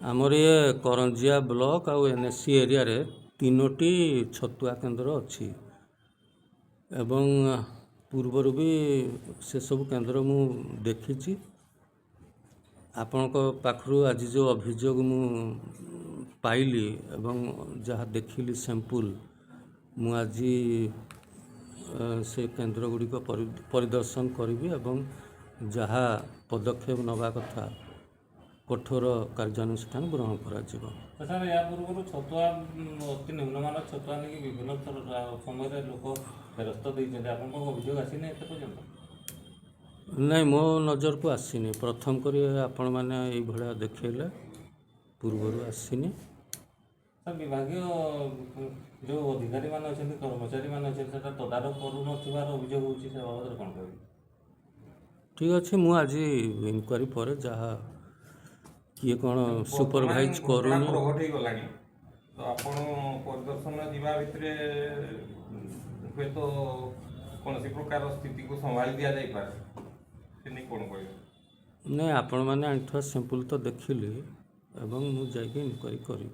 आमर ये करंजिया ब्लॉक आउ एनएससी एरिया रे तीनोटी छतुआ केन्द्र अच्छी एवं पूर्वर भी से सब केन्द्र मु देखी आपण पाखु आज जो अभियोग मु पाइली एवं जहाँ देखिली सैंपल मु आज से केन्द्र गुड़िक परिदर्शन करी एवं जहाँ पदक्षेप नवा कथा कठोर कार्यानुष्ठान ग्रहण करा जीवो। सर या पूर्व छतुआ अति निम्नमान छतुआ नहीं विभिन्न समय लोक फेरस्त देते अभियोग आसी ना पर्यटन नहीं मो नजर को आसीनी प्रथम करी आपण मैंने ये देखले पूर्वर आसीनी। सर विभागीय जो अधिकारी मान अच्छा कर्मचारी मान अच्छा तदारख कर अभियोग होती से बाबद कौन कह ठीक अच्छे मु आज इनक्वारी पर जहाँ किए कौन सुपरभाइज करूनी तो आपण परिदर्शन जीवा भितर हुए तो कौन सी प्रकार स्थिति को संभाल दिया जाए पारे कौन कह नहीं आपण मैंने आंठुआ सैंपल तो देखिली एवं मु जाइए इनक्वारी करी।